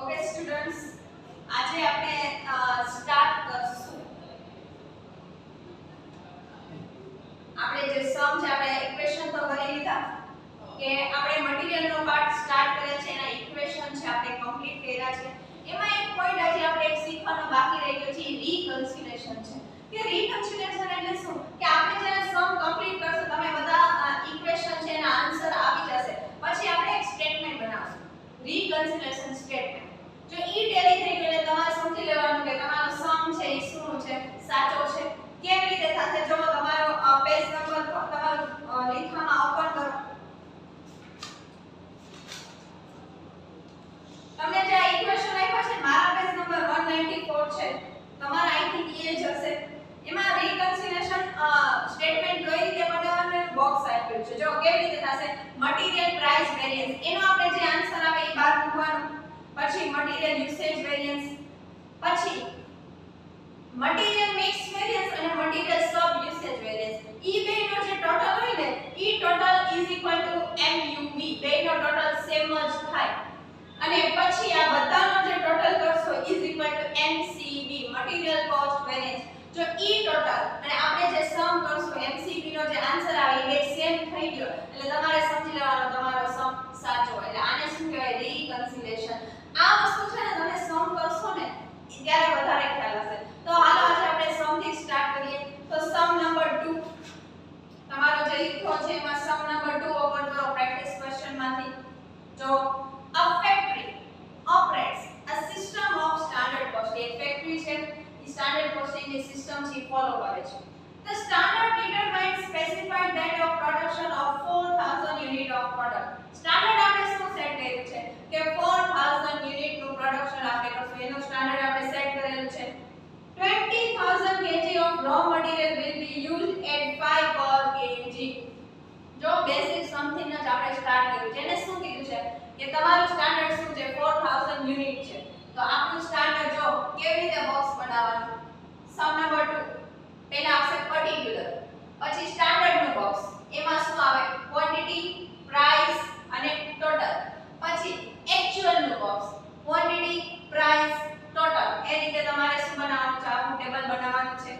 Okay students, આજે આપણે start કરશું. આપણે જે સમ છે આપણે ઇક્વેશન તો કરી લીધા કે આપણે મટીરીયલ નો પાર્ટ સ્ટાર્ટ કરે છે એના ઇક્વેશન છે આપણે કમ્પ્લીટ કર્યા છે. એમાં એક પોઈન્ટ આજે આપણે એક શીખવાનો બાકી રહી ગયો છે, રીકન્સિલેશન છે. કે રીકન્સિલેશન એટલે શું? કે આપણે જ્યારે સમ કમ્પ્લીટ કરશું તમે બધા ઇક્વેશન છે એના આન્સર આવી જશે. પછી આપણે એક સ્ટેટમેન્ટ બનાવશું, રીકન્સિલેશન સ્ટેટમેન્ટ. જો ઈ ટેલી થઈ ગયું એટલે તમારે સમજી લેવાનું કે તમારો સમ છે એ શું છે, સાચો છે. કેવી રીતે થશે? જો તમારો પેજ નંબર તમારું લેખામાં ઓપન કરો. તમને જે ઇક્વેશન આપ્યા છે મારા પેજ નંબર 194 છે, તમારા આઈ થિંક એ જ હશે. એમાં રીકન્સિલેશન સ્ટેટમેન્ટ કઈ રીતે બનાવવાનું એનું બોક્સ આપ્યું છે. જો કેવી રીતે થશે, મટીરીયલ પ્રાઇસ વેરિયન્સ એનો આપણે જે આન્સર આવે એ બહાર મૂકવાનું. પછી મટીરીયલ યુસેજ વેરિયન્સ, પછી મટીરીયલ મિક્સ વેરિયન્સ અને મટીરીયલ સબ યુસેજ વેરિયન્સ. ઈ બેનો જે ટોટલ હોય ને ઈ total is equal to MUV, બેનો ટોટલ સેમ જ થાય. અને પછી આ બધાનો જે ટોટલ કરશો is equal to MCV, material cost variance. જો ઈ ટોટલ અને આપણે જે સમ કરશું MCV નો જે આન્સર આવે એ સેમ થઈ ગયો એટલે તમારે સમજી લેવાનો તમારો સમ સાચો. એટલે આને શું કહેવાય? રીકન્સિલેશન. આ વસ્તુ છે ને તમે સમ કરશો ને ત્યારે વધારે ખ્યાલ હશે. તો હાલો આજે આપણે સમ થી સ્ટાર્ટ કરીએ. તો સમ નંબર 2 તમારો જે લીખો છે એમાં સમ નંબર 2 ઓપન કરો પ્રેક્ટિસ ક્વેશ્ચન માંથી. જો a factory operates a system of standard costing. એક ફેક્ટરી છે એ સ્ટાન્ડર્ડ કોસ્ટિંગ ની સિસ્ટમ છે ફોલો કરે છે. The standard determines specified date of production of 4000 unit of product. Standard આપણે શું સેટ કર્યું છે કે 4000 યુનિટ નું પ્રોડક્શન આપણે કરશું. એનો સ્ટાન્ડર્ડ આપણે સેટ કરેલું છે. 20000 kg of raw material will be used at 5 per kg. જો બેસિક સમથિંગ જ આપણે સ્ટાર્ટ કર્યું છે. એને શું કીધું છે કે તમારું સ્ટાન્ડર્ડ શું છે? 4000 યુનિટ છે. તો આપણું સ્ટાન્ડર્ડ જો કેવી રીતે બોક્સ બનાવવાનું. સમ નંબર 2 પહેલા આવશે પર્ટિક્યુલર, પછી સ્ટાન્ડર્ડ નું બોક્સ. એમાં શું આવે? ક્વોન્ટિટી, પ્રાઇસ અને ટોટલ. પછી એક્ચ્યુઅલ નું બોક્સ, ક્વોન્ટિટી, પ્રાઇસ, ટોટલ. એ રીતે તમારે શું બનાવવાનું છે? આખું ટેબલ બનાવવાનું છે.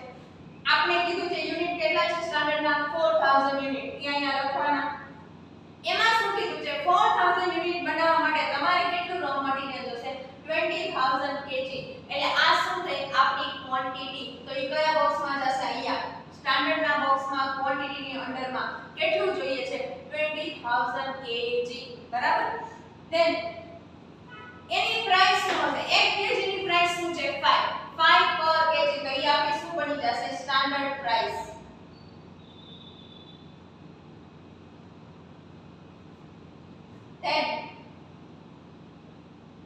આપણે કીધું છે યુનિટ કેટલા છે સ્ટાન્ડર્ડ ના? 4000 યુનિટ. અહીંયા લખવાના. એમાં શું કીધું છે? 4000 યુનિટ બનાવવા માટે તમારે કેટલું રો મટીરીયલ જોશે? 20000 kg. એટલે આ શું થઈ? આપણી ક્વોન્ટિટી. તો એ કયા બોક્સમાં જશે? અહીંયા સ્ટાન્ડર્ડ ના બોક્સમાં ક્વોન્ટિટી ની અંડરમાં કેટલું જોઈએ છે? 20000 kg. બરાબર. ધેન એની પ્રાઇસ શું હશે? 1 kg ની પ્રાઇસ શું છે? 5 પર kg. તો એ આપણી શું બની જશે? Standard price. ધેન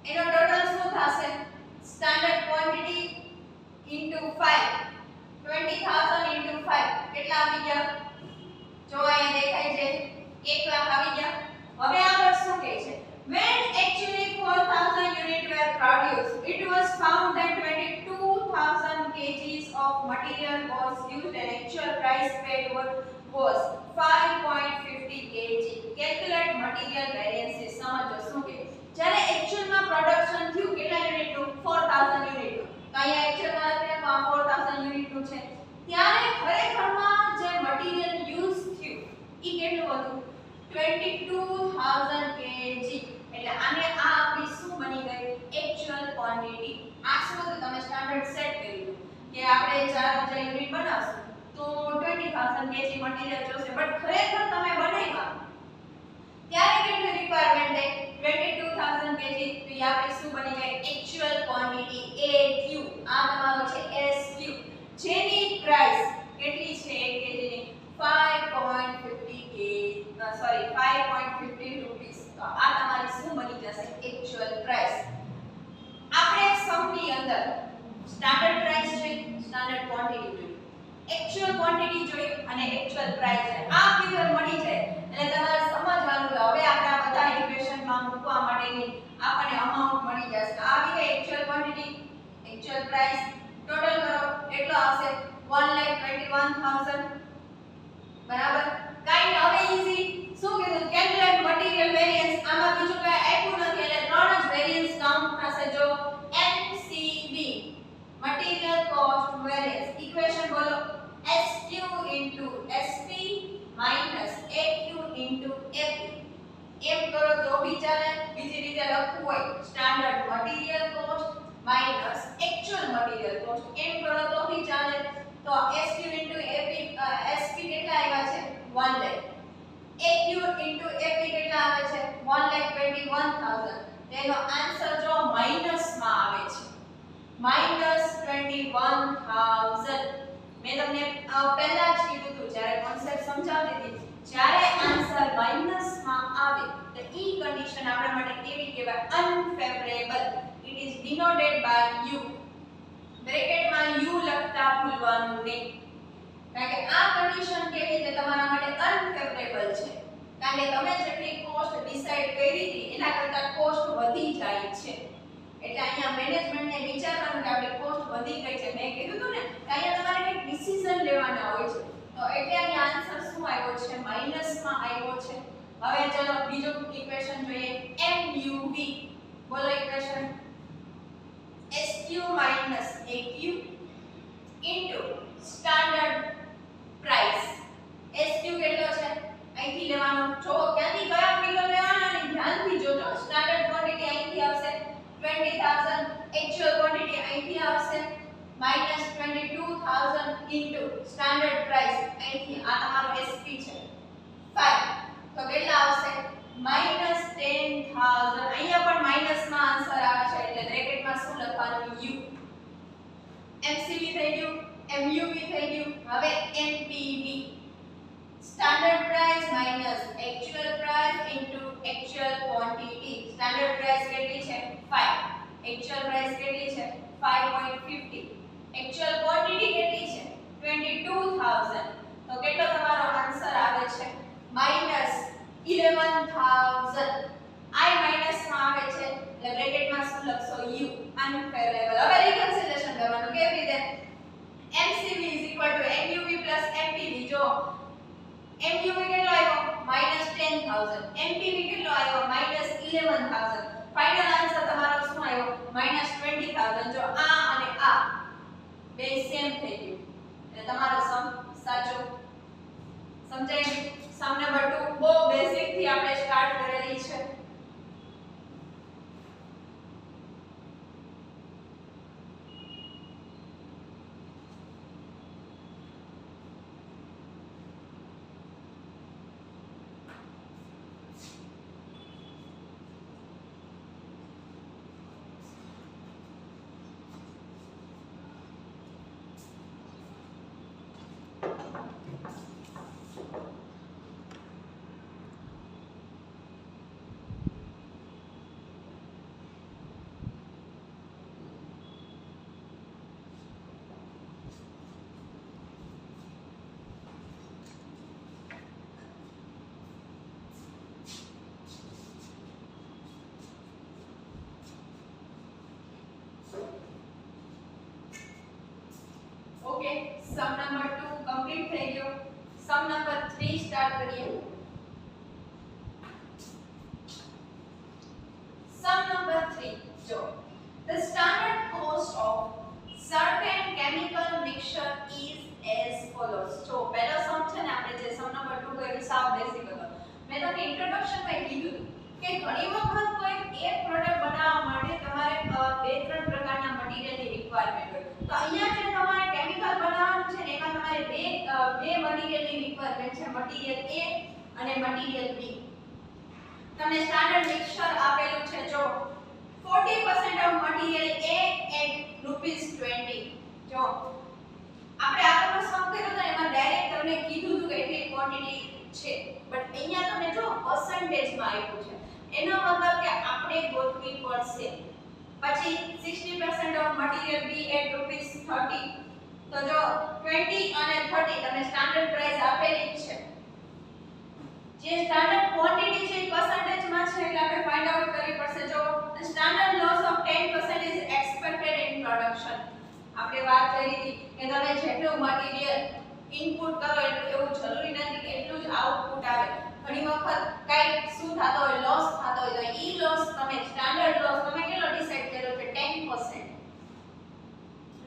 એનો ટોટલ શું થશે? સ્ટાન્ડર્ડ ક્વોન્ટિટી ઇન્ટુ 5, 20000 ઇન્ટુ 5 કેટલા આવી ગયા? જો અહીંયા દેખાય છે 1 લાખ આવી ગયા. હવે આગળ શું કહે છે? When actually 4000 unit were produced, it was found that 22000 kgs of material was used and actual price paid was 5.50 kg. Calculate material variances. સમજો શું કે જ્યારે એક્ચ્યુઅલ માં પ્રોડક્શન થયું કેટલા યુનિટ નું? 4000 યુનિટ નું. તો અહીંયા એક્ચ્યુઅલ માં આપણે 4000 યુનિટ નું છે. ત્યારે ખરેખરમાં જે મટીરીયલ યુઝ થયું ઈ કેટલું હતું? 22000 kg. એટલે આને આ આપણી શું બની ગઈ? Actual quantity. આ શું હતું? તમે સ્ટાન્ડર્ડ સેટ કર્યું કે આપણે 4000 યુનિટ બનાવશું તો 20000 kg મટીરીયલ જોશે. બટ ખરેખર તમે બનાવ્યા ત્યારે કેટલું રિક્વાયરમેન્ટ છે? 22000 kg. તો એ આપણી શું બની ગઈ? Actual quantity AQ. આ તમારો છે SQ, જેની પ્રાઇસ કેટલી છે 1 kg ની? 5.50 રૂપીસ. તો આ તમારી શું બની જશે? Actual price. આપણે સમ ની અંદર સ્ટાન્ડર્ડ પ્રાઇસ જોઈ, સ્ટાન્ડર્ડ ક્વોન્ટિટી જોઈ, એક્ચ્યુઅલ ક્વોન્ટિટી જોઈ અને એક્ચ્યુઅલ પ્રાઇસ છે. આ ફિગર મળી જાય એટલે તમારે સમજવાનું કે હવે આપણે આ બધા ઇક્વેશન માં મૂકવા માટેની આપણને અમાઉન્ટ મળી જશે. આવી ગઈ actual quantity, actual price. Total કરો કેટલો આવશે? 1,21,000. બરાબર. કાઈ ને હવે ઈઝી શું કીધું? Calculate material variance. આમાં બીજું કઈ આપ્યું નથી એટલે ત્રણ જ વેરિયન્સ કાઉન્ટ થશે. તેનો આન્સર જો માઈનસ માં આવે છે -21,000. મેં તમને પહેલા જ કીધું હતું જ્યારે કોન્સેપ્ટ સમજાવતી હતી જ્યારે આન્સર માઈનસ માં આવે તો ઈ કન્ડિશન આપણા માટે કેવી કહેવાય unfavourable. It is denoted by U. બ્રેકેટમાં યુ લખતા ભૂલવાનું નહીં કારણ કે આ કન્ડિશન કેવી છે તમારા માટે અનફેવરેબલ છે કારણ કે તમે જેટલી કોસ્ટ ડિસાઈડ કરી હતી એના કરતાં કોસ્ટ વધી જાય છે. એટલે અહીંયા મેનેજમેન્ટને વિચારવાનું કે આપણી કોસ્ટ વધી ગઈ છે. મેં કીધું હતું ને કે અહીંયા તમારે એક ડિસિઝન લેવાના હોય છે. તો એટલે અહીંયા આન્સર શું આવ્યો છે માઈનસ માં આવ્યો છે. હવે ચલો બીજો ઇક્વેશન જોઈએ MUV. બોલો equation SQ minus AQ into standard price. SQ કેટલો છે અહીંથી લેવાનો જો ક્યાંથી કયા ફિગર લેવાના ને ધ્યાનથી જોજો. સ્ટાન્ડર્ડ ક્વોન્ટિટી અહીંથી આવશે 20000, એક્ચ્યુઅલ ક્વોન્ટિટી અહીંથી આવશે -22,000 into સ્ટાન્ડર્ડ પ્રાઇસ અહીંથી આ તમારો SP છે 5 તો કેટલા આવશે -10,000. અહીંયા પણ માઈનસ માં આન્સર આવે છે એટલે બ્રેકેટમાં શું લખવાનું u. MCV થઈ ગયું MUV થઈ ગયું. હવે MPV standard price minus actual price into actual quantity. Standard price કેટલી છે 5, એક્ચ્યુઅલ પ્રાઇસ કેટલી છે 5.50, એક્ચ્યુઅલ ક્વોન્ટિટી કેટલી છે 22,000. તો કેટલો તમારો આન્સર આવે છે -11,000. I માઈનસ માં આવે છે એટલે બ્રેકેટમાં શું લખશો u અનફેવરેબલ. હવે રિકન્સિલેશન કરવાનું કેવી રીતે MCV MUV MPV. જો MUV કેટલો આવ્યો -10,000, MPV કેટલો આવ્યો -11,000. ફાઇનલ આન્સર તમારો શું આવ્યો -20,000. જો આ અને આ બે સેમ થઈ ગયું એટલે તમારો સમ સાચો. સમજાય ગયું? સમ નંબર 2 બહુ બેઝિક થી આપણે સ્ટાર્ટ કરેલી છે. ઓકે સમ નંબર 2 કમ્પ્લીટ થઈ ગયો. સમ નંબર 3 સ્ટાર્ટ કરીએ. સમ નંબર 3 જો the standard cost of certain chemical mixture is as follows. જો પહેલો સમ છે ને આપણે જે સમ નંબર 2 કર્યું સાવ બેઝિક હતો. મેં તમને ઇન્ટ્રોડક્શન માં કીધું કે ઘણી વખત કોઈ એક પ્રોડક્ટ બનાવવા માટે તમારે બે ત્રણ પ્રકારના મટીરીયલની રિક્વાયરમેન્ટ હોય. તો અહીંયા જે તમારે કેમિકલ બનાવવાનું છે ને એમાં તમારે બે મટીરીયલની રિક્વાયરમેન્ટ છે મટીરીયલ A અને મટીરીયલ B. તમને સ્ટાન્ડર્ડ મિક્સચર આપેલું છે જો 40% ઓફ મટીરીયલ A at ₹20. જો આપણે આગળનો સમ કર્યો તો એમાં ડાયરેક્ટ તમને કીધું હતું કે એટલી ક્વોન્ટિટી છે બટ અહીંયા તમને જો પર્સન્ટેજમાં આપ્યું છે એનો મતલબ કે આપણે ગોતવી પડશે. પછી 60% ઓફ મટીરીયલ B at ₹30. તો જો 20 અને 30 તમને સ્ટાન્ડર્ડ પ્રાઇસ આપેલી જ છે. જે સ્ટાન્ડર્ડ ક્વોન્ટિટી છે એ પર્સન્ટેજમાં છે એટલે આપણે ફાઇન્ડ આઉટ કરવી પડશે. જો standard loss of 10% is expected in production. આપણે વાત કરી હતી કે તમે જેટલું મટીરીયલ ઇનપુટ કરો એટલું એવું જરૂરી નથી કે એટલું જ આઉટપુટ આવે. ઘણી વખત કઈ શું થતો હોય લોસ થતો હોય તો ઈ લોસ તમે સ્ટાન્ડર્ડ લોસ તમે કેટલો ડિસાઈડ કર્યો છે 10%.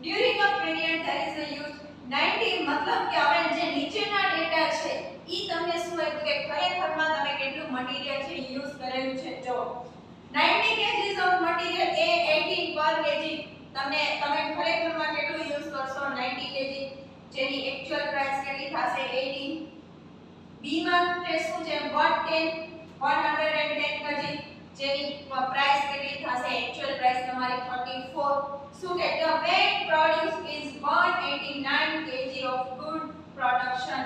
During a period there is a use 90 મતલબ કે હવે જે નીચેના ડેટા છે ઈ તમને શું આપ્યું કે ખરેખરમાં તમે કેટલું મટીરીયલ છે યુઝ કરેલું છે. જો 90 kgs ઓફ મટીરીયલ A 18 પર kg તમે ખરેખરમાં કેટલું યુઝ કરશો 90 kg જેની એક્ચ્યુઅલ પ્રાઇસ કેટલી થશે 18. B માં તે શું છે 110 kg જેની પ્રાઇસ કેટલી થશે એક્ચ્યુઅલ પ્રાઇસ તમારી 34 શું કે the weight produced is 189 kg of good production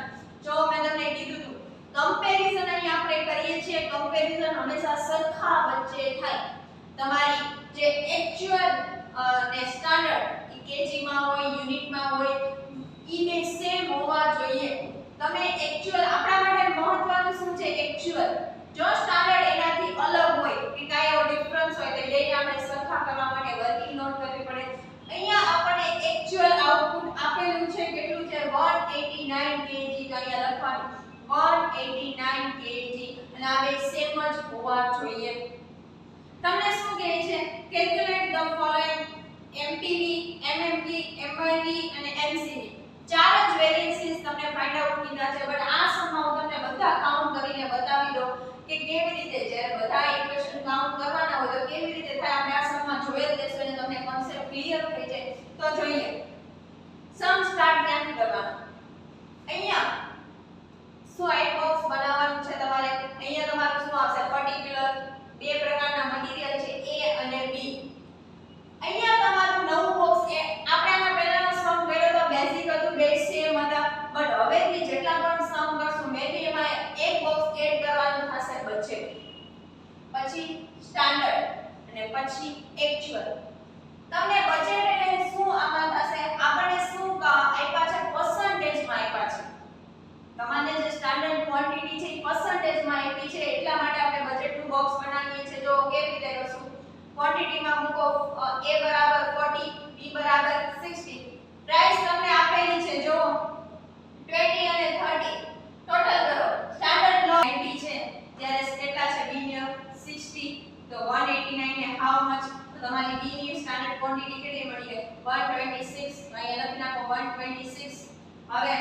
જો મેં તમને કીધું હતું કમ્પેરીઝન અહીં આપણે કરીએ છીએ કમ્પેરીઝન હંમેશા સરખા વચ્ચે થાય તમારી જે એક્ચ્યુઅલ ને સ્ટાન્ડર્ડ કેજી માં હોય યુનિટ માં હોય ઈ બે સેમ હોવા જોઈએ તમે એક્ચ્યુઅલ આપણા માટે મહત્વનું શું છે એક્ચ્યુઅલ જો સ્ટાન્ડર્ડ એનાથી અલગ હોય કે કાંઈ એવો ડિફરન્સ હોય તો એને આપણે સરખા કરવા માટે વર્કિંગ નોટ કરવી પડે અહીંયા આપણને એક્ચ્યુઅલ આઉટપુટ આપેલું છે કેટલું છે 189 kg તો અહીંયા લખવાનું 189 kg અને આ બે સેમ જ હોવા જોઈએ તમને શું કહે છે calculate the following MPV MMV MIV અને MCV ચાર જ વેરિએન્સીસ તમને ફાઇન્ડ આઉટ કીધા છે બટ આ સમમાં હું તમને બધા કાઉન્ટ કરીને બતાવી દઉં કે કેવી રીતે જ્યારે બધા ઇક્વેશન કાઉન્ટ કરવાના હોય તો કેવી રીતે થાય આપણે આ સમમાં જોઈ લેશું અને તમને કોન્સેપ્ટ ક્લિયર થઈ જાય તો જોઈએ સમ સ્ટાર્ટ ક્યાંથી કરવાનો અહીંયા શું આઈટ બોક્સ બનાવવાનું છે તમારે અહીંયા તમારું શું આવશે પર્ટિક્યુલર બે પ્રકારના મટીરીયલ છે A અને B અહીંયા તમારું નવું બોક્સ એ આપણે આના પહેલાનો સમ કર્યો તો બેઝિક હતું બે સેમ હતા બટ હવેથી જેટલા પણ સમ કરશું મેબી એમાં એક બોક્સ એડ કરવાનું થશે વચ્ચે પછી સ્ટાન્ડર્ડ અને પછી એક્ચ્યુઅલ તમને બજેટ એટલે શું આમાં થશે આપણને શું આપ્યા છે પર્સન્ટેજ માં આપ્યા છે તમારે જે સ્ટાન્ડર્ડ ક્વોન્ટિટી છે એ પર્સન્ટેજ માં આપી છે એટલા માટે આપણે બજેટ નું બોક્સ બનાવીએ છીએ જો કેવી રીતે કરશું ક્વોન્ટિટી માં મૂકો A બરાબર 40 B બરાબર 60 પ્રાઇસ તમને આપેલી છે જો 20 અને 30 ટોટલ કરો સ્ટાન્ડર્ડ લો 90 છે જ્યારે કેટલા છે B ને 60 તો 189 ને હાઉ મચ તો તમારી B ની સ્ટાન્ડર્ડ ક્વોન્ટિટી કેટલી મળી ગઈ 126 અહીંયા લખી નાખો 126 હવે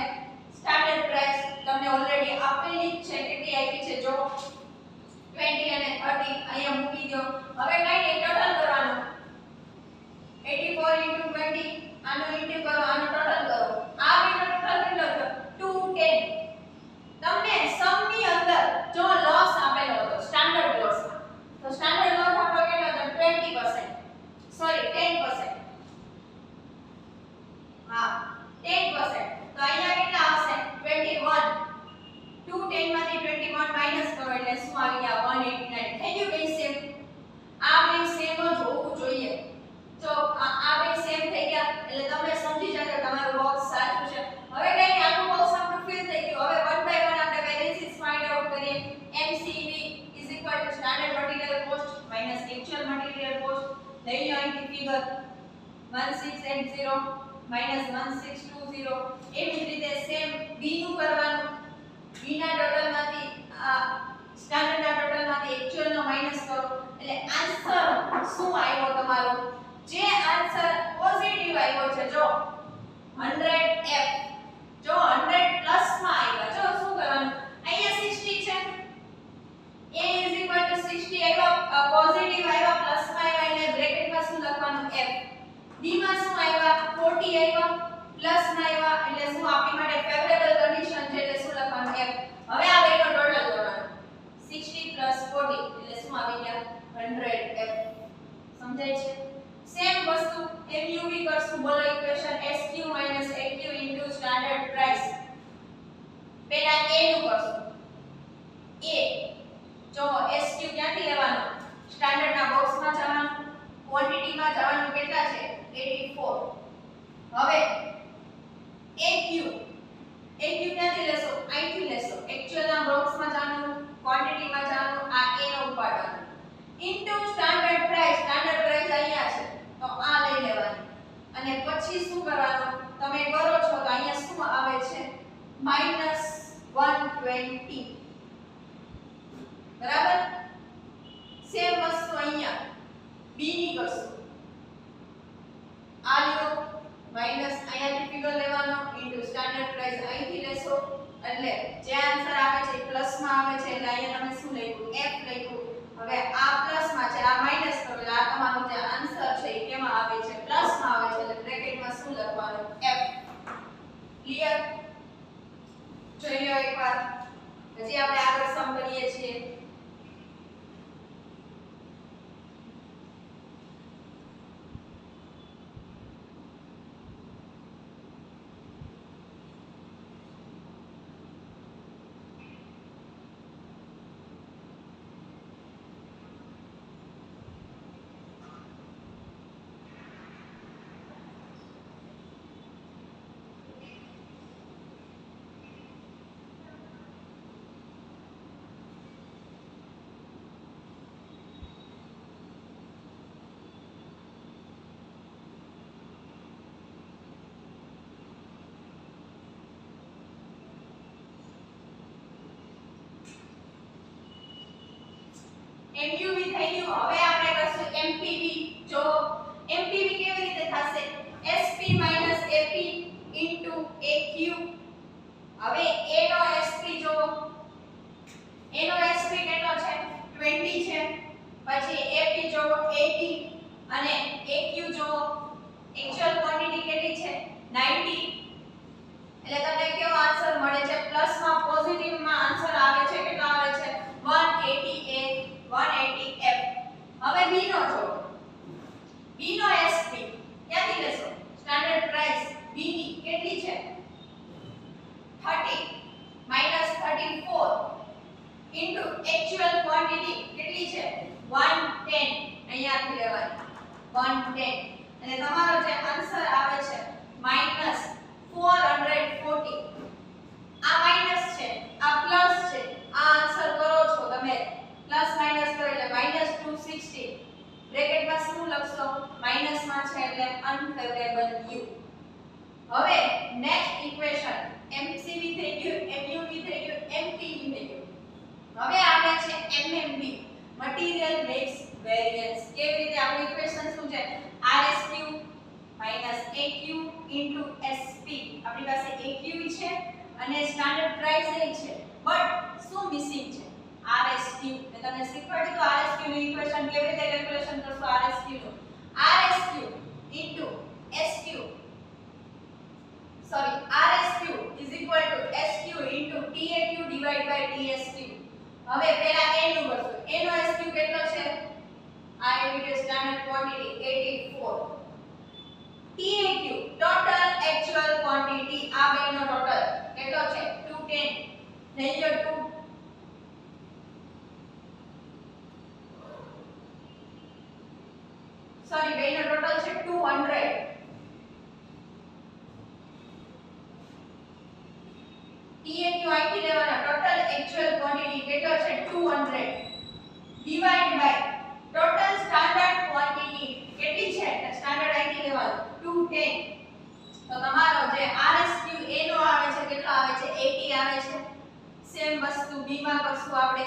સ્ટાન્ડર્ડ પ્રાઇસ તમને ઓલરેડી આપેલી જ છે કેટલી આપી છે જો 20 અને 30 અહીંયા મૂકી દો હવે કઈ નહીં ટોટલ કરવાનું 84 * 20 આનો ઇન્ટુ કરો આનો ટોટલ કરો આ બેનો ટોટલ કેટલો થયો 210 તમને સમ ની અંદર જો લોસ આપેલો હતો સ્ટાન્ડર્ડ લોસ તો સ્ટાન્ડર્ડ લોસ આપણો કેટલો હતો 20% સોરી 10% હા 10% તો અહીંયા કેટલા આવશે 21 210 માંથી 21 માઈનસ કરો એટલે શું આવી ગયા 189 થઈ ગયું બે સેમ આ બે સેમ જ હોવું જોઈએ તો આ બે સેમ થઈ ગયા એટલે તમે સમજી જજો તમારું બોક્સ સાચું છે હવે કઈ નહીં આખું બોક્સ આપણું ફિલ થઈ ગયું હવે વન બાય વન આપણે વેરિએન્સીસ ફાઇન્ડ આઉટ કરીએ MCV standard material cost actual material cost લઈ લો અહીંથી ફિગર 1680 1620 એવી જ રીતે સેમ B નું કરવાનું B ના ટોટલ માંથી સ્ટાન્ડર્ડ ના ટોટલ માંથી એક્ચ્યુઅલ નો માઈનસ કરો એટલે આન્સર શું આવ્યો તમારો જે આન્સર પોઝિટિવ આવ્યો છે જો 100F જો 100 પ્લસ માં આવ્યા જો શું કરવાનું અહીંયા 60 છે A 60 આવ્યા પોઝિટિવ આવ્યા પ્લસ માં આવ્યા એટલે બ્રેકેટ માં શું લખવાનું F B માં શું આવ્યા 40 આવ્યા પ્લસ માં આવ્યા એટલે શું આપણી માટે ફેવરેબલ કન્ડિશન છે એટલે શું લખવાનું F હવે આ બેનો ટોટલ કરવાનો 60 40 એટલે શું આવી ગયા 100F સમજાય છે સેમ વસ્તુ MUV કરશું બોલો equation SQ AQ standard price પહેલા A નું કરશું A જો SQ ક્યાંથી લેવાનો સ્ટાન્ડર્ડ ના બોક્સ માં જવાનું ક્વોન્ટિટી માં જવાનું કેટલા છે 84 હવે AQ ક્યાંથી લેશો અહીંથી લેશો એક્ચ્યુઅલ ના બોક્સ માં જવાનું ક્વોન્ટિટી માં જવાનું આ A નો ઉપાડવાનું ઇન્ટુ સ્ટાન્ડર્ડ પ્રાઇસ અહીંયા છે તો આ લઈ લેવાની અને પછી શું કરવાનું તમે કરો છો તો અહીંયા શું આવે છે -120 બરાબર સેમ વસ્તુ અહીંયા B ની કરશું આ લ્યો માઈનસ અહીંયાથી ફિગર લેવાનો ઇન્ટુ સ્ટાન્ડર્ડ પ્રાઇસ અહીંથી લેશો એટલે જે આન્સર આવે છે પ્લસ માં આવે છે એટલે અહીંયા તમે શું લખ્યું F લખ્યું હવે આ પ્લસ માં છે આ માઈનસ કરો એટલે આ તમારો જે આન્સર છે એ કેમાં આવે છે પ્લસ માં આવે છે એટલે બ્રેકેટ માં શું લખવાનું F ક્લિયર જોઈ લો એકવાર હજી આપણે આગળ સમ કરીએ છીએ MUV થઈ ગયું. હવે આપણે કરશું MPV. જો MPV કેવી રીતે થશે? SP AP AQ. હવે A નો SP જો A નો SP કેટલો છે? 20 છે. પછી AP જો 80 અને AQ જો એક્ચ્યુઅલ ક્વોન્ટિટી કેટલી છે? 90. એટલે તમને કેવો આન્સર મળે છે? પ્લસ માં પોઝિટિવ માં આન્સર આવે છે. કેટલો આવે છે? 180 F. હવે B નો જો B નો SP ક્યાંથી લેશો? સ્ટાન્ડર્ડ પ્રાઇસ B ની કેટલી છે? 30 -34 ઇન્ટુ એક્ચ્યુઅલ ક્વોન્ટિટી કેટલી છે? 110. અહીંયાથી લેવાની 110. અને તમારો જે આન્સર આવે છે -440. આ માઈનસ છે, આ પ્લસ છે. આ આન્સર કરો છો તમે પ્લસ માઈનસ કરો એટલે -260. બ્રેકેટમાં શું લખશો? માઈનસ માં છે એટલે અનફેવરેબલ યુ. હવે નેક્સ્ટ ઇક્વેશન MCV થઈ ગયું, MUV થઈ ગયું, MPV થઈ ગયું. હવે આવે છે MMV, મટીરીયલ મિક્સ વેરિયન્સ. કેવી રીતે? આપણું ઇક્વેશન શું છે? RSQ AQ SP. આપણી પાસે AQ છે અને સ્ટાન્ડર્ડ પ્રાઇસ એ છે, બટ શું મિસિંગ છે? RSQ. મેં તમને શીખવાડ્યું તો RSQ ની ઇક્વેશન કેવી રીતે કેલ્ક્યુલેશન કરશો? RSQ નું RSQ SQ RSQ is equal to SQ into TAQ divided by TSQ. હવે પહેલા A નું કરશું. A નો SQ કેટલો છે? આ એવી standard quantity 84. TAQ total actual quantity, આ બેનો ટોટલ કેટલો છે? 210. થઈ ગયો 2. સોરી, બેનો ટોટલ છે 200. TAQ અહીંથી લેવાના. ટોટલ એક્ચ્યુઅલ ક્વોન્ટિટી કેટલો છે? 200 divide by total standard quantity કેટલી છે? સ્ટાન્ડર્ડ અહીંથી લેવાનું 210. તો તમારો જે RSQ A નો આવે છે કેટલો આવે છે? 80 આવે છે. સેમ વસ્તુ B માં કરશું આપણે.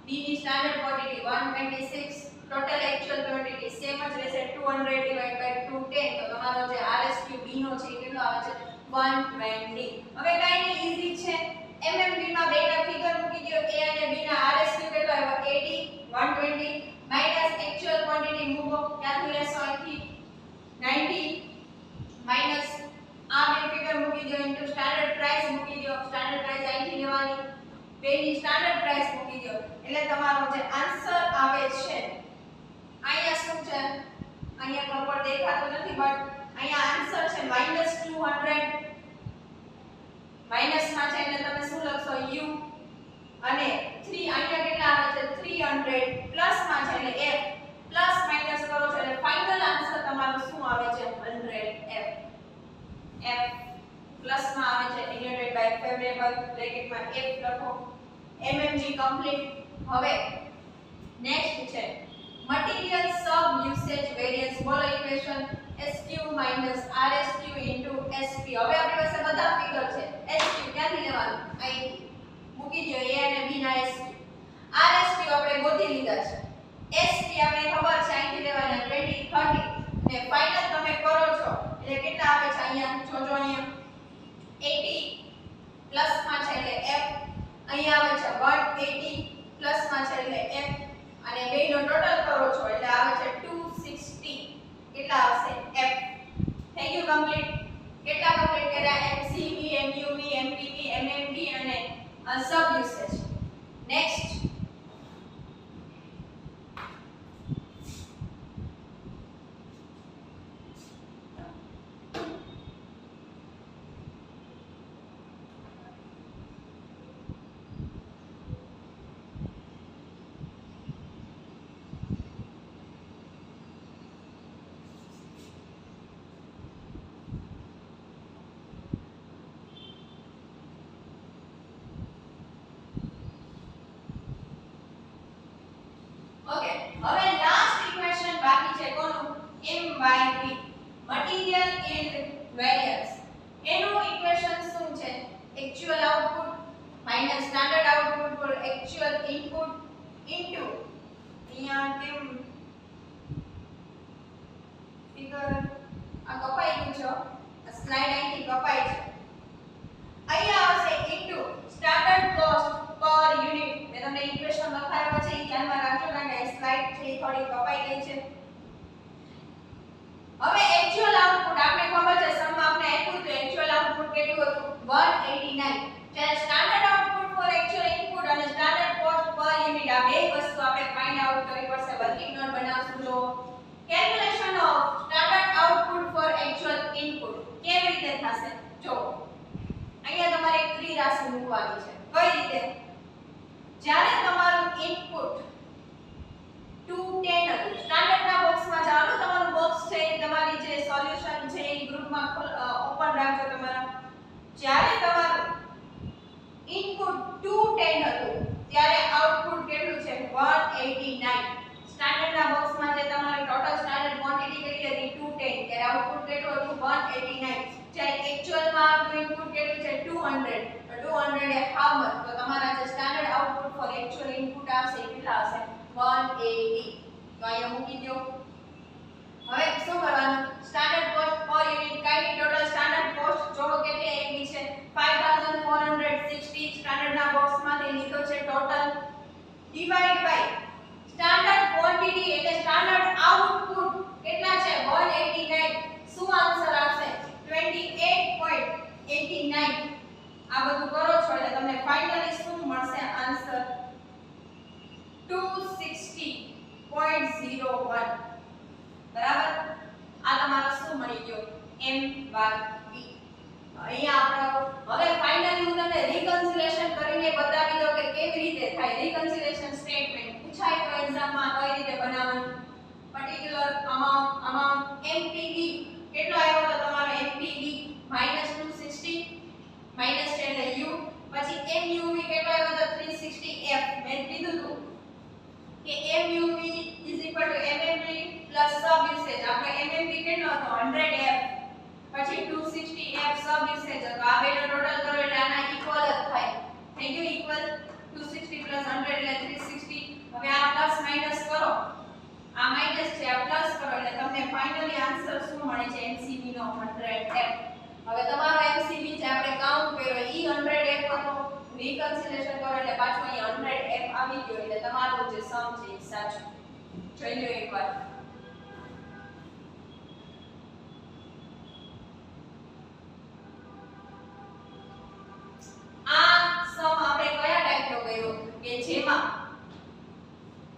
B ની standard quantity 126. Total actual quantity same જ રહેશે 200 ડિવાઇડ બાય 210. તો તમારો જે RSQ B નો છે કેટલો આવે છે? 120. હવે કાઈ નહીં, ઈઝી છે. MMB માં બેના ફિગર મૂકી દો. A અને B ના RSQ કેટલો આવ્યો? 80 120 માઈનસ એક્ચ્યુઅલ ક્વોન્ટિટી મૂકો. ક્યાંથી લેશો? અહીંથી 90 માઈનસ આ બે ફિગર મૂકી દો ઇન્ટુ સ્ટાન્ડર્ડ પ્રાઇસ મૂકી દો. સ્ટાન્ડર્ડ પ્રાઇસ અહીંથી લેવાની. બેની સ્ટાન્ડર્ડ પ્રાઇસ મૂકી દો એટલે તમારો જે આન્સર આવે છે અહીંયા શું છે? અહીંયા પ્રોપર દેખાતું નથી, બટ અહીંયા આન્સર છે -200. માઈનસ માં છે એટલે તમે શું લખશો? u. અને 3 અહીંયા કેટલા આવે છે? 300. પ્લસ માં છે એટલે f. પ્લસ માઈનસ કરો છો એટલે ફાઇનલ આન્સર તમારો શું આવે છે? 100 f. પ્લસ માં આવે છે ડિનોટેડ બાય ફેવરેબલ. બ્રેકેટમાં f લખો. MMG complete. હવે નેક્સ્ટ છે મટીરીયલ સબ યુસેજ વેરિયન્સ. બોલો ઇક્વેશન SQ RSQ SP. હવે આપણી પાસે બધા ફિગર છે. SQ ક્યાંથી લેવાનું? અહીંથી મૂકી દો. A અને B ના SQ. RSQ આપણે ગોતી લીધા છે. SP આપણે ખબર છે અહીંથી લેવાના 20 30. ને ફાઇનલ તમે કરો છો એટલે કેટલા આવે છે? અહીંયા જોજો, અહીંયા 80 પ્લસ માં છે એટલે F. અહીંયા આવે છે 180 પ્લસ માં છે એટલે F. અને બેનો ટોટલ કરો છો એટલે આવે છે 260. કેટલા આવશે? F. થઈ ગયું કમ્પ્લીટ. કેટલા કમ્પ્લીટ કર્યા? MCV MUV MPV MMV અને સબ યુસેજ. નેક્સ્ટ સ્લાઇડ અહીંથી કપાય છે. અહીંયા આવશે into standard cost per unit. મેં તમને ઇક્વેશન લખાવ્યો છે એ ધ્યાનમાં રાખજો કારણ કે સ્લાઇડ છે એ થોડી કપાઈ ગઈ છે. હવે એક્ચ્યુઅલ આઉટપુટ આપણે ખબર છે સમમાં આપણે આપ્યું તો એક્ચ્યુઅલ આઉટપુટ કેટલું હતું 189. જ્યારે standard output for actual input અને સ્ટાન્ડર્ડ કોસ્ટ પર યુનિટ આ બે વસ્તુ આપણે ફાઇન્ડ આઉટ કરવી પડશે. વર્કિંગ નોટ બનાવશું. જો calculation of standard output for actual input કેવી રીતે થશે? જો અહીંયા તમારે એક ત્રિરાશિ મૂકવાની છે. કઈ રીતે? જ્યારે તમારું ઇનપુટ 210 હતું સ્ટાન્ડર્ડના બોક્સમાં ચાલો તમારું બોક્સ છે તમારી જે સોલ્યુશન છે એ ગ્રુપમાં ઓપન રાખજો તમારા. જ્યારે તમારું ઇનપુટ 210 હતું ત્યારે આઉટપુટ કેટલું છે 189. સ્ટાન્ડર્ડના બોક્સમાં જે તમારી ટોટલ સ્ટાન્ડર્ડ ક્વોન્ટિટી કેટલી હતી 210 ત્યારે આઉટપુટ કેટલું હતું 189. જ્યારે એક્ચ્યુઅલમાં આપણું ઇનપુટ કેટલું છે 200. તો 200 એ હાઉ મચ? તો તમારા જે standard output for actual input આવશે કેટલા હશે 180. તો અહીંયા મૂકી દો. હવે શું કરવાનું? સ્ટાન્ડર્ડ કોસ્ટ પર યુનિટ કાઈની ટોટલ સ્ટાન્ડર્ડ કોસ્ટ જોડો કેટલી આવી છે 5460. સ્ટાન્ડર્ડના બોક્સમાંથી લીધો છે total divide by standard quantity એટલે સ્ટાન્ડર્ડ આઉટપુટ કેટલા છે 189. શું આન્સર આવશે 28.89. આ બધું કરો છો એટલે તમને ફાઇનલી શું મળશે આન્સર 260.01. બરાબર. આ તમારો શું મળી ગયો m/b. અહીંયા આપણે હવે ફાઇનલી હું તમને રીકન્સિલેશન કરીને બતાવી દઉં કે કેવી રીતે થાય. રીકન્સિલેશન સ્ટેટમેન્ટ પૂછાય તો એક્ઝામમાં કઈ રીતે બનાવવાનું. પર્ટિક્યુલર અમાઉન્ટ MPB કેટલો આવ્યો તો તમારો MPB -260 માઈનસ છે એટલે u. પછી MUV કેટલો આવ્યો તો 360f. મેં કીધું હતું કે MUV MMV સબ યુસેજ. આપણે MMV કેટલો હતો 100f. પછી 260f સબ યુસેજ હતો. આ બેનો ટોટલ કરો એટલે આના ઇક્વલ જ થાય. થઈ ગયું ઇક્વલ 260 100 એટલે 360. હવે આ પ્લસ માઈનસ કરો. આ માઈનસ છે આ પ્લસ કરો એટલે તમને ફાઇનલી આન્સર શું મળે છે MCV નો 100f. હવે તમારો MCV જે આપણે કાઉન્ટ કર્યો ઈ 100f હતો. રીકન્સિલેશન કરો એટલે પાછું અહીં 100f આવી ગયો એટલે તમારો જે સમ છે એ સાચો. જોઈ લો એકવાર. આ સમ આપણે કયા ટાઈપનો કર્યો કે જેમાં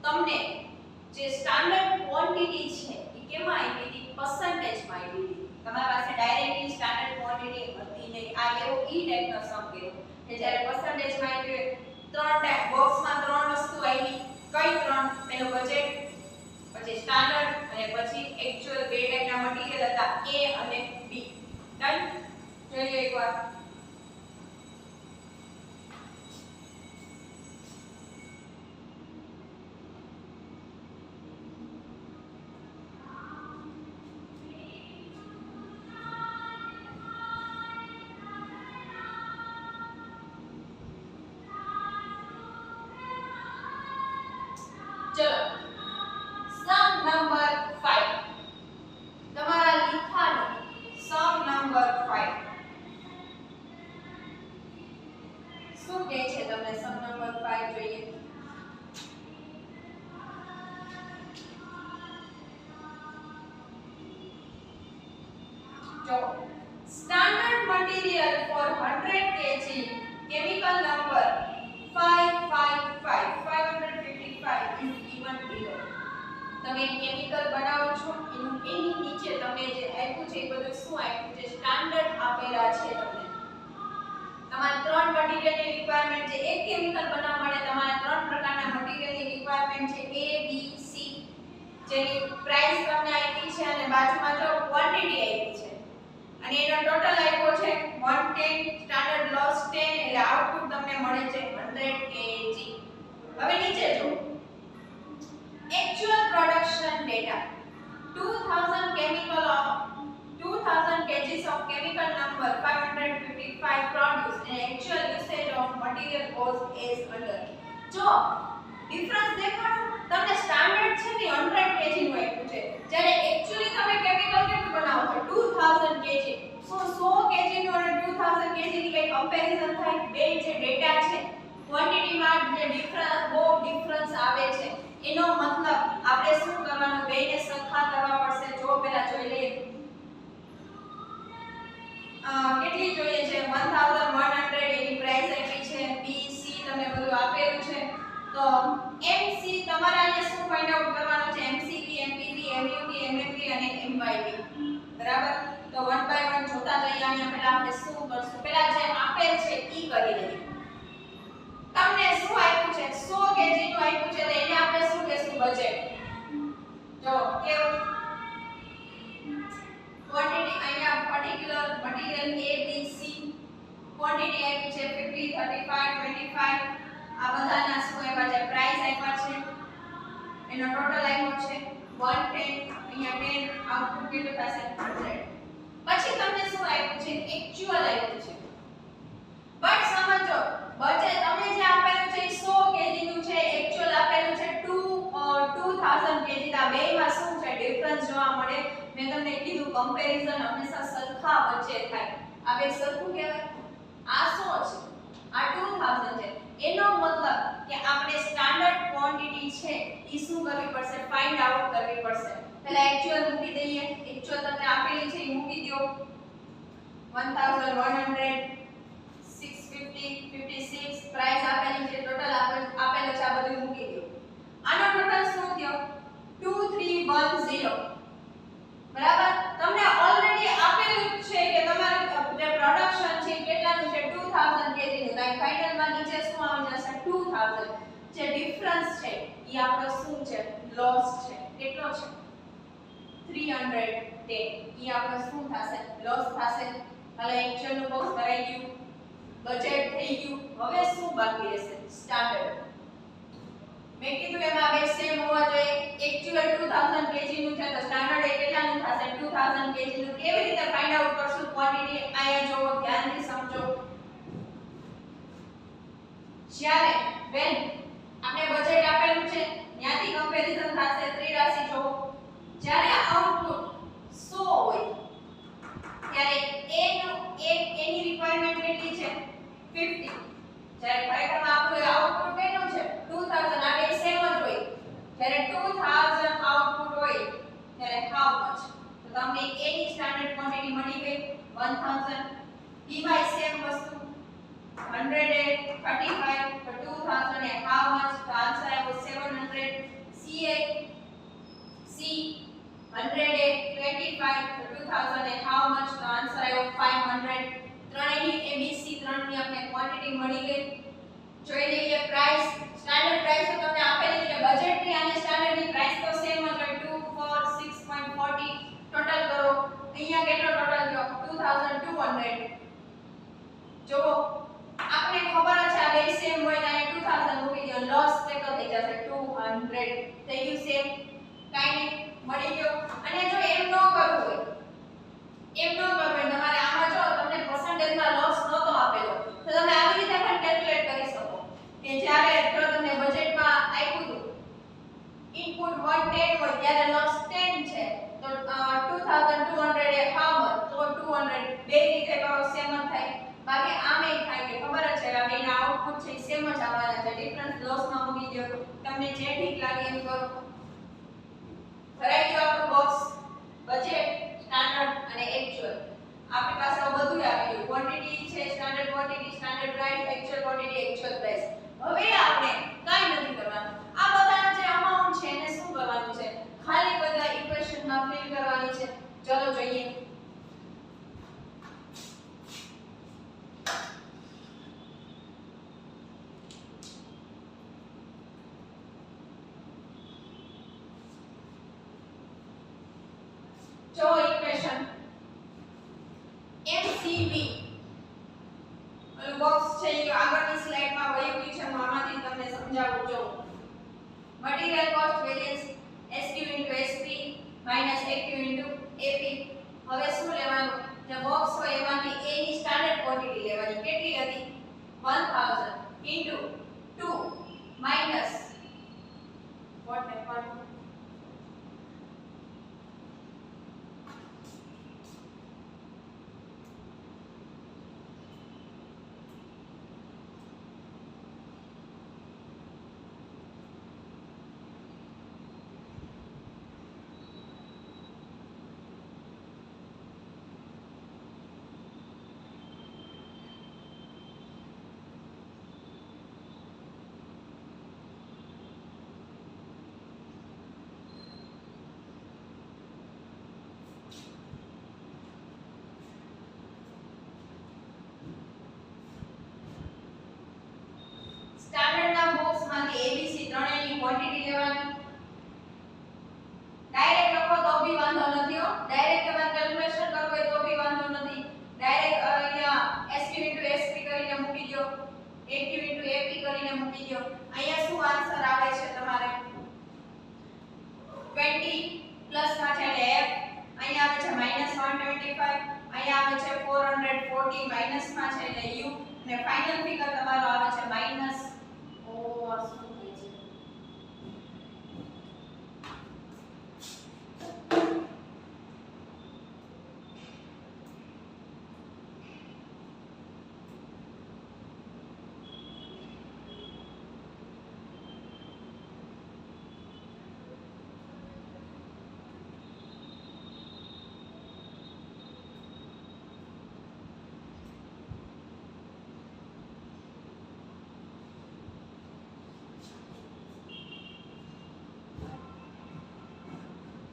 તમને જે સ્ટાન્ડર્ડ ક્વોન્ટિટી છે એ કેમાં આવી હતી પર્સન્ટેજમાં આવી હતી. તમારી પાસે ડાયરેક્ટલી સ્ટાન્ડર્ડ ક્વોન્ટિટી હતી નહીં. આ એવો ઈ ટાઈપનો સમ કર્યો કે જ્યારે પર્સન્ટેજમાં આવી ત્રણ ટાઈપ બોક્સમાં ત્રણ વસ્તુ આવી. કઈ ત્રણ? પેલું બજેટ, પછી સ્ટાન્ડર્ડ અને પછી એક્ચ્યુઅલ. બે ટાઈપના મટીરીયલ હતા A અને B. ડન. જોઈએ એકવાર. ચલો સમ નંબર 5 તમારા લીખાનો સમ નંબર 5 શું કહે છે તમને? સમ નંબર 5 જોઈએ. જો standard material for 100 kg chemical number 555 is given below. તમે કેમિકલ બનાવો છો એની નીચે તમને જે આપ્યું છે એ બધું શું આપ્યું છે? સ્ટાન્ડર્ડ આપેલા છે. તમને તમારે ત્રણ મટીરીયલની રિક્વાયરમેન્ટ છે. એક કેમિકલ બનાવવા માટે તમારે ત્રણ પ્રકારના મટીરીયલની રિક્વાયરમેન્ટ છે A B C. જેની પ્રાઇસ તમને આપી છે અને બાજુમાં જો ક્વોન્ટિટી આપી છે અને એનો ટોટલ આપ્યો છે 110. સ્ટાન્ડર્ડ લોસ 10 એટલે આઉટપુટ તમને મળે છે 100 kg. હવે નીચે જો actual production data 2000 kgs of chemical number 555 produced and actual usage of material goes as under. જો ડિફરન્સ દેખાડો તમને સ્ટાન્ડર્ડ છે ને 100 kg નું આપ્યું છે જ્યારે એક્ચ્યુઅલી તમે કેમિકલ કેટલું બનાવો છો 2000 kg. શું કમ્પેરીઝન થાય, બે જે ડેટા છે ક્વોન્ટિટીમાં જે ડિફરન્સ આવે છે એનો મતલબ આપણે શું કરવાનું, બેને સરખા કરવા પડશે. જો પહેલા જોઈ લઈએ કેટલી જોઈએ છે 1100 એની પ્રાઇસ આપી છે. બી સી તમને બધું આપેલું છે. તો એમસી તમારે અહીંયા શું ફાઇન્ડ આઉટ કરવાનું છે, એમસીપી, એમપીવી, એમયુવી, એમએમવી અને એમવાયવી. બરાબર. તો વન બાય વન જોતા જઈએ. અહીંયા પહેલા આપણે શું કરશું, પહેલા જે આપેલ છે ઈ કરી લઈએ. તમને શું આપ્યું છે 100 કેજી નું આપ્યું છે, તો એને આપણે શું કહેશું, બજેટ. જો કેવું ક્વોન્ટિટી અહીંયા particular material A B C quantity આપી છે 50 35 25. આ બધાના શું આપ્યા છે, પ્રાઇસ આપ્યા છે, એનો ટોટલ આપ્યો છે 110. અહીંયા 10 આઉટપુટ કેટલું થશે 100. પછી તમને શું આપ્યું છે, એક્ચ્યુઅલ આપ્યું છે. બટ સમજો બજેટ તમને જે આપેલું છે 100 કેજી નું છે, એક્ચ્યુઅલ આપેલું છે 2000 કેજી. આ બેમાં શું છે, ડિફરન્સ જોવા મળે. મેં તમને કીધું કમ્પેરીઝન હંમેશા સરખા વચ્ચે થાય. આ બે સરખું કહેવાય. આ 100 છે, આ 2000 છે. એનો મતલબ કે આપણે સ્ટાન્ડર્ડ ક્વોન્ટિટી છે ઈ શું કરવી પડશે, ફાઇન્ડ આઉટ કરવી પડશે. પહેલા એક્ચ્યુઅલ મૂકી દઈએ. એક્ચ્યુઅલ તમને આપેલી છે ઈ મૂકી દો 1100 650 56 પ્રાઇસ આપેલી છે, ટોટલ આપેલો છે, આ બધું મૂકી દો. આનો ટોટલ શું થયો 2310. બરાબર. તમને ઓલરેડી આપેલું છે કે તમારું જે પ્રોડક્શન છે કેટલાનું છે 2000 કેજી નું. તો ફાઇનલમાં નીચે શું આવી જશે 2000. જે ડિફરન્સ છે ઈ આપણો શું છે, લોસ છે. કેટલો છે 310. ઈ આપણો શું થશે, લોસ થશે. હવે એક્ચ્યુઅલ નું બોક્સ ભરાઈ ગયું, બજેટ થઈ ગયું. હવે શું બાકી રહેશે, સ્ટાન્ડર્ડ. મેં કીધું એમાં બે સેમ હોવા જોઈએ. એક્ચ્યુઅલ 2000 કેજી નું છે તો સ્ટાન્ડર્ડ એ કેટલાનું થશે 2000 કેજી નું. કેવી રીતે ફાઇન્ડ આઉટ કરશું ક્વોન્ટિટી, અહીંયા જોવો, ધ્યાનથી સમજો. જ્યારે when આપણે બજેટ આપેલું છે ત્યાંથી કમ્પેરીઝન થશે. ત્રિરાશિ જોવો, જ્યારે આઉટપુટ 100 હોય ત્યારે એની રિક્વાયરમેન્ટ કેટલી છે 50. જ્યારે ખરેખરમાં આપણું આઉટપુટ કેટલું છે 2000. આ બે સેમ જ હોય. જ્યારે 2000 આઉટપુટ હોય ત્યારે હાઉ મચ, તો તમને A ની સ્ટાન્ડર્ડ ક્વોન્ટિટી મળી ગઈ 1000. B માં સેમ વસ્તુ 135 તો 2000 એ હાઉ મચ, તો આન્સર આવ્યો 700. C 125 તો 2000 એ હાઉ મચ, તો આન્સર આવ્યો 500. ત્રણેયની ABC ત્રણની આપણે ક્વોન્ટિટી મળી ગઈ. જોઈ લઈએ પ્રાઇસ. સ્ટાન્ડર્ડ પ્રાઇસ તો તમને આપેલી છે, બજેટની અને સ્ટાન્ડર્ડની પ્રાઇસ તો સેમ જ હોય 246.40. ટોટલ કરો. અહીંયા કેટલો ટોટલ થયો 2200. જો આપણે ખબર છે આ બે સેમ હોય તો અહીં 2000 મૂકી દો, લોસ કેટલો થઈ જશે 200. થઈ ગયું સેમ, કાઈ નહીં, મળી ગયો. અને જો એમ ન કરવું હોય, તમારે આમાં જો તમને પર્સન્ટેજમાં લોસ નહોતો આપેલો તો તમે આવી રીતે પણ કેલ્ક્યુલેટ કરી શકો કે જ્યારે જો તમને બજેટમાં આપ્યું હતું ઇનપુટ 110 હોય ત્યારે લોસ 10 છે, તો 2200 એ હાઉ મચ, તો 200. બે રીતે કરો સેમ જ થાય. બાકી આમે થાય કે ખબર જ છે કે બેના આઉટપુટ છે સેમ જ આવવાના છે. ડિફરન્સ લોસમાં મૂકી દો, તમને જે ઠીક લાગે એમ કરો. ભરાઈ ગયું આપણું બોક્સ. બજેટ, સ્ટાન્ડર્ડ અને એક્ચ્યુઅલ. આપણી પાસે બધું આવી ગયું. ક્વોન્ટિટી છે, standard quantity, standard price, actual quantity, actual price. હવે આપણે કાઈ નથી કરવાનું. આ બધાના જે અમાઉન્ટ છે એને શું કરવાનું છે, ખાલી બધા ઇક્વેશનમાં ફિલ કરવાની છે. ચલો જોઈએ. જો ઇક્વેશન MCV ઓલું બોક્સ છે એ આગળની સ્લાઇડમાં વયું ગયું છે, હું આમાંથી તમને સમજાવું. જો material cost variance SQ SP AQ AP. હવે શું લેવાનું, જે બોક્સ હોય એમાંથી A ની સ્ટાન્ડર્ડ ક્વોન્ટિટી લેવાની. કેટલી હતી 1000 2 માઈનસ વોટ હેપન માંથી એબીસી ત્રણેયની ક્વોન્ટિટી લેવાની. ડાયરેક્ટ લખો તો બી વાંધો નથી હો, ડાયરેક્ટ તમારે કેલ્ક્યુલેશન કરવું હોય તો બી વાંધો નથી. ડાયરેક્ટ અહીંયા SQ * SP કરીને મૂકી દો, AQ * AP કરીને મૂકી દો. અહીંયા શું આન્સર આવે છે તમારે 20 પ્લસ માં છે એટલે F, અહીંયા આવે છે -125, અહીંયા આવે છે 440, માઈનસ માં છે એટલે U, અને ફાઇનલ ફિગર તમારો આવે છે માઈનસ શું થઈ છે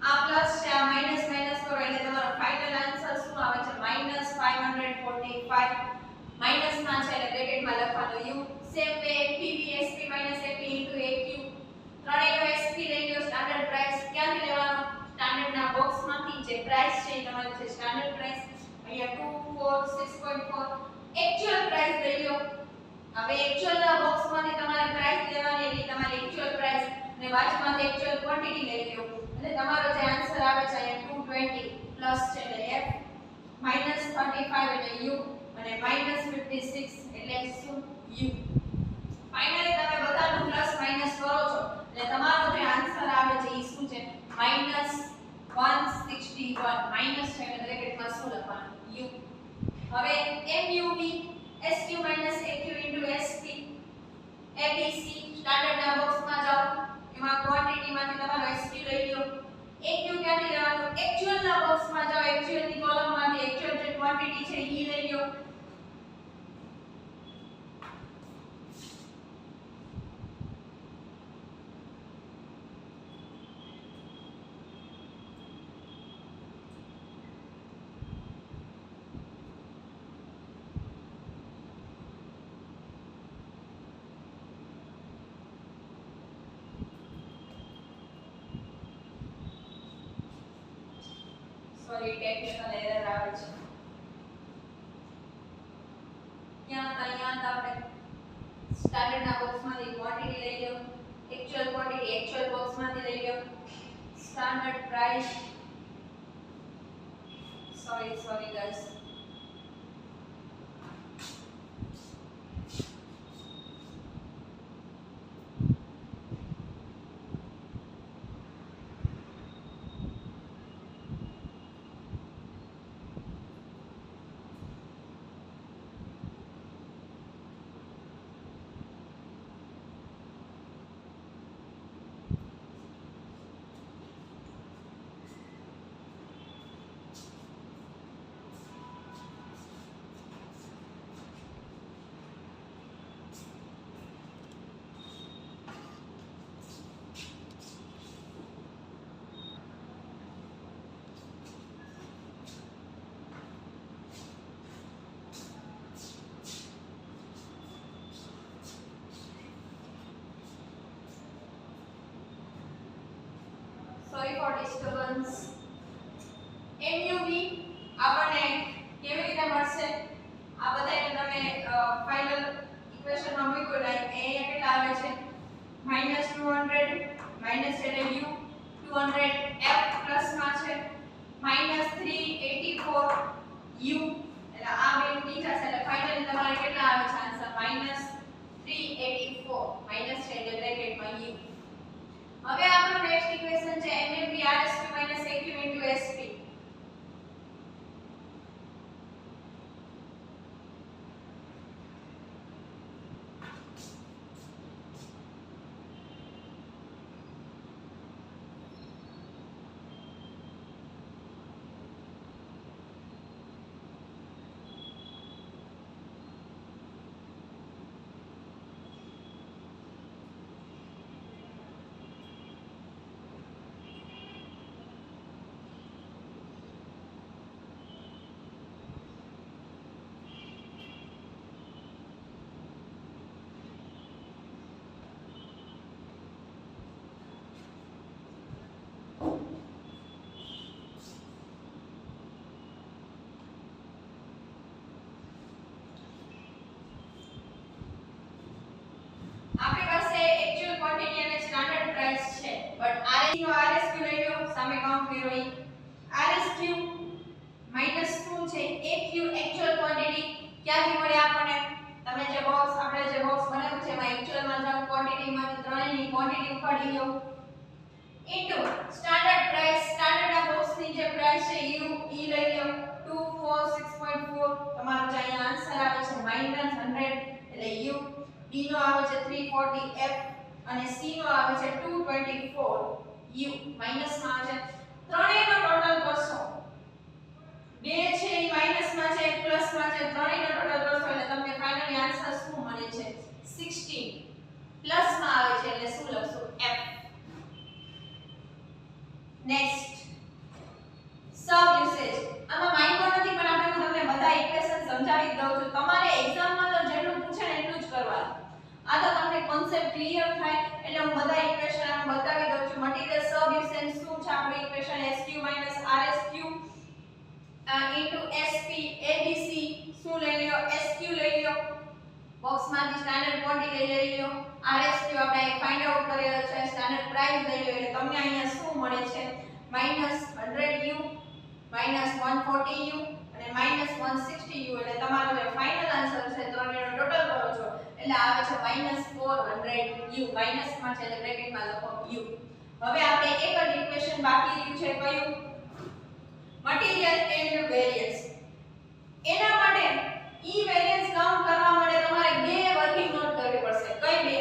આ પ્લસ છે આ માઈનસ માઈનસ કરો એટલે તમારો ફાઇનલ આન્સર શું આવે છે -545. માઈનસ માં છે એટલે બ્રેકેટમાં લખવાનું u. Same way pv sp ap * aq, ત્રણેયનો sp લઈ લો. સ્ટાન્ડર્ડ પ્રાઇસ ક્યાંથી લેવાનો? સ્ટાન્ડર્ડ ના બોક્સ માંથી જે પ્રાઇસ છે એ તમારે છે સ્ટાન્ડર્ડ પ્રાઇસ. અહીંયા 246.4 એક્ચ્યુઅલ પ્રાઇસ લઈ લો. હવે એક્ચ્યુઅલ ના બોક્સ માંથી તમારે પ્રાઇસ લેવાની એટલે તમારી એક્ચ્યુઅલ પ્રાઇસ અને બાજુમાંથી એક્ચ્યુઅલ ક્વોન્ટિટી લઈ લો. એટલે તમારો જે આન્સર આવે છે અહીંયા 220 પ્લસ છે એટલે F, -35 એટલે U, અને -56 એટલે શું? U. ફાઇનલી તમે બધાનું પ્લસ માઈનસ કરો છો એટલે તમારો જે આન્સર આવે છે એ શું છે -161. માઈનસ છે એટલે બ્રેકેટમાં શું લખવાનું? U. હવે MUV SQ - AQ * SP ABC standard ના બોક્સમાં જાઓ, એમાં ક્વોન્ટિટી માંથી તમારો SQ લઈ લો. AQ ક્યાંથી લેવાનું? એક્ચ્યુઅલ ના બોક્સમાં જાઓ, એક્ચ્યુઅલ ની કોલમ માંથી એક્ચ્યુઅલ જે ક્વોન્ટિટી છે એ લઈ લો. સોરી ટેકનિકલ એરર આવે છે. અહીંયા આપણે સ્ટાન્ડર્ડ ના બોક્સમાંથી ક્વોન્ટિટી લઈ લો. એક્ચ્યુઅલ ક્વોન્ટિટી એક્ચ્યુઅલ બોક્સમાંથી લઈ લો. Standard price sorry guys, sorry for disturbance. MUV આપણને કેવી રીતે મળશે? આ બધાને તમે ફાઇનલ ઇક્વેશનમાં મૂકો એટલે અહીંયા કેટલા આવે છે -200 માઈનસ એટલે U, 200 F પ્લસ માં છે -384 U, એટલે આ બે નીચા છે એટલે ફાઇનલી તમારે કેટલા આવે છે આન્સર -384. માઈનસ છે એટલે બ્રેકેટમાં U. હવે આપણું નેક્સ્ટ ઇક્વેશન છે MMP RSP - AQ * SP. નો RSQ લઈ લો, સામે કાઉન્ટ કરો ઈ RSQ માઈનસ શું છે AQ એક્ચ્યુઅલ ક્વોન્ટિટી ક્યાંથી મળે આપણને તમે જે બોક્સ આપણે જે બોક્સ બનાવ્યું છે એમાં એક્ચ્યુઅલ માં જાવ ક્વોન્ટિટી માંથી ત્રણેયની ક્વોન્ટિટી ઉપાડી લો into standard price standard box ની જે પ્રાઇસ છે યુ ઈ લઈ લો 246.4 તમારો જે અહીંયા આન્સર આવે છે -100 એટલે યુ ડી નો આવે છે 340 એફ અને સી નો આવે છે 224 યુ માઈનસ માં આવે છે ત્રણેયનો ટોટલ કરશો બે છે એ માઈનસ માં છે પ્લસ માં છે ત્રણેયનો ટોટલ કરશો એટલે તમને ફાઇનલી આન્સર શું મળે છે 16 પ્લસ માં આવે છે એટલે શું લખશો f નેક્સ્ટ સબ યુસેજ આમાં માઇન્ડમાં નથી પણ આપણે હું તમને બધા ઇક્વેશન સમજાવી દઉં છું તમારે એક્ઝામમાં તો જેટલું પૂછે ને એટલું જ કરવાનું આ તો તમને કોન્સેપ્ટ ક્લિયર થાય એટલે હું બધા ઇક્વેશન આમાં બતાવી દઉં છું મટીરીયલ સબ યુસેજ શું છે આપણું equation SQ RSQ SP ABC શું લઈ લ્યો SQ લઈ લ્યો બોક્સમાંથી સ્ટાન્ડર્ડ ક્વોન્ટિટી લઈ લ્યો RSQ આપણે ફાઇન્ડ આઉટ કરેલો છે સ્ટાન્ડર્ડ પ્રાઇસ લઈ લ્યો એટલે તમને અહીંયા શું મળે છે -100u -140u અને -160u એટલે તમારો જે ફાઇનલ આન્સર છે ત્રણેયનો ટોટલ કરો છો એટલે આવે છે -400u માઈનસમાં છે એટલે બ્રેકેટમાં લખો u હવે આપણે એક જ ઇક્વેશન બાકી રહ્યું છે કયું મટીરીયલ એન્ડ વેરિયન્સ એના માટે ઈ વેરિયન્સ કાઉન્ટ કરવા માટે તમારે બે વર્કિંગ નોટ કરવી પડશે કઈ બે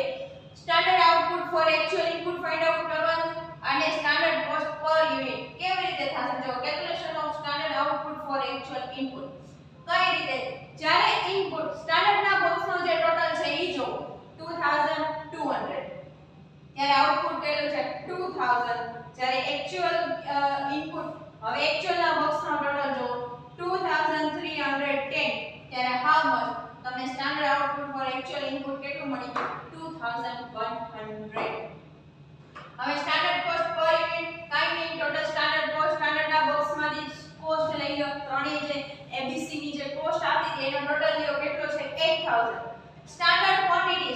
standard output for actual input find out કરવાનું અને સ્ટાન્ડર્ડ કોસ્ટ પર યુનિટ કેવી રીતે થશે જો calculation of standard output for actual input કઈ રીતે જ્યારે ઇનપુટ સ્ટાન્ડર્ડ ના બોક્સ નો જે ટોટલ છે ઈ જો 2200 ત્યારે આઉટપુટ કેટલું છે 2000 જ્યારે એક્ચ્યુઅલ ઇનપુટ હવે એક્ચ્યુઅલ ના બોક્સ નો ટોટલ જો 2310 ત્યારે હાઉ મચ તમને standard output for actual input કેટલું મળી ગયું 2100 હવે સ્ટાન્ડર્ડ કોસ્ટ પર યુનિટ કાઈ નહીં ટોટલ સ્ટાન્ડર્ડ કોસ્ટ સ્ટાન્ડર્ડ ના બોક્સ માંથી કોસ્ટ લઈ લો ત્રણેય જે ABC ની જે કોસ્ટ આવતી હતી એનો ટોટલ લ્યો કેટલો છે 8000 સ્ટાન્ડર્ડ ક્વોન્ટિટી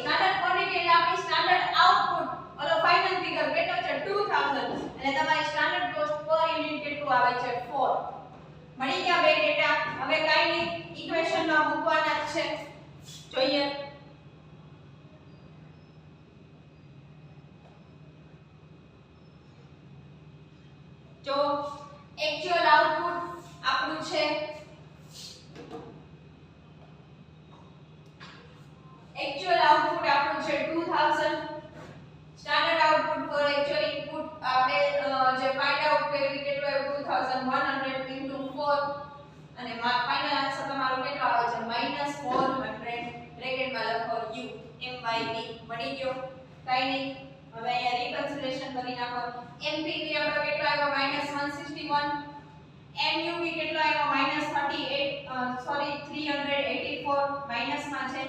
એટલે આપણી સ્ટાન્ડર્ડ આઉટપુટ ઓલો ફાઇનલ ફિગર કેટલો છે 2000 એટલે તમારી સ્ટાન્ડર્ડ કોસ્ટ પર યુનિટ કેટલું આવે છે 4 મળી ગયા બે ડેટા હવે કાઈ નહીં ઇક્વેશન માં મૂકવાના છે જોઈએ જો એક્ચ્યુઅલ આઉટપુટ આપણું છે એક્ચ્યુઅલ આઉટપુટ આપણું છે 2000 standard output for actual input આપણે જે ફાઇન્ડ આઉટ કર્યું કેટલું આવ્યું 2100 into 4 અને ફાઇનલ આન્સર તમારો કેટલો આવે છે -400 બ્રેકેટમાં લખો u MYV મળી ગયો કાઈ નહીં હવે અહીંયા રીકન્સિલેશન કરી નાખો MPV આપણો કેટલો આવ્યો -161 MUV કેટલો આવ્યો -384 માઈનસમાં છે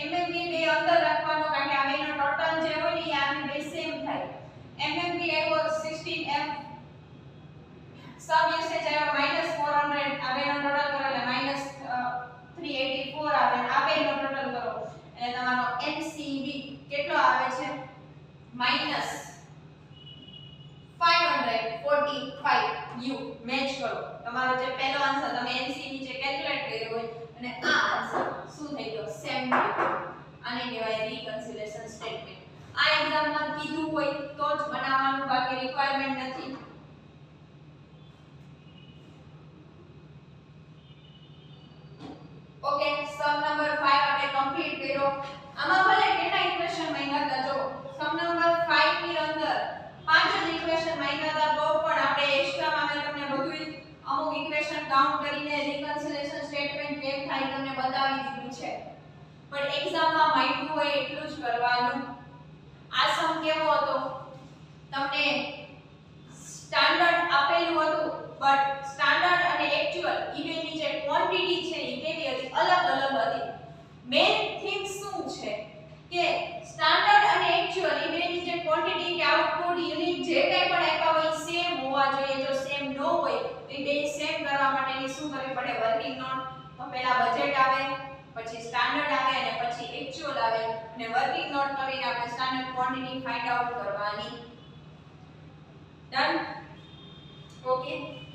MMV બે અંદર રાખવાનો કારણ કે આ બેનો ટોટલ જે હોય ને એ આને બે સેમ થાય MMV આવ્યો 16M સબ યુસેજ આવ્યો -400 આ બેનો ટોટલ કરો એટલે -384 આવે આ બેનો ટોટલ કરો એટલે તમારો MCV કેટલો આવે છે -545u મેચ કરો તમારો જે પહેલો આન્સર તમે NC નીચે કેલ્ક્યુલેટ કર્યો હોય અને આ આન્સર શું થઈ ગયો સેમ આને કહેવાય રીકન્સિલેશન સ્ટેટમેન્ટ આ એક્ઝામમાં કીધું હોય તો જ બનાવવાનું બાકી રિક્વાયરમેન્ટ નથી ઓકે સમ નંબર 5 આપણે કમ્પ્લીટ કર્યો આમાં ભલે કેટલા ઇક્વેશન માંગ્યા હતા જો સમ નંબર 5 ની અંદર પાંચ જ ઇક્વેશન માંગ્યા હતા તો પણ આપણે એક્સ્ટ્રામાં મેં તમને બધું અમુક ઇક્વેશન કાઉન્ટ કરીને રીકન્સિલેશન સ્ટેટમેન્ટ કેમ થાય તમને બતાવી દીધું છે પણ એક્ઝામમાં માંગ્યું હોય એટલું જ કરવાનું આ સમ કેવો હતો તમને સ્ટાન્ડર્ડ આપેલું હતું બટ સ્ટાન્ડર્ડ અને એક્ચ્યુઅલ ઈ બેની જે ક્વોન્ટિટી છે ઈ કેવી હતી અલગ અલગ હતી મેઇન થિંગ શું છે કે સ્ટાન્ડર્ડ અને એક્ચ્યુઅલ ઈ બેની જે ક્વોન્ટિટી કે આઉટપુટ યુનિટ જે કંઈ પણ આપ્યા હોય સેમ હોવા જોઈએ જો સેમ ન હોય તો એ બે સેમ કરવા માટેની શું કરવી પડે વર્કિંગ નોટ તો પહેલા બજેટ આવે પછી સ્ટાન્ડર્ડ આવે અને પછી એક્ચ્યુઅલ આવે અને વર્કિંગ નોટ કરીને આપણે સ્ટાન્ડર્ડ ક્વોન્ટિટી ફાઇન્ડ આઉટ કરવાની ઓકે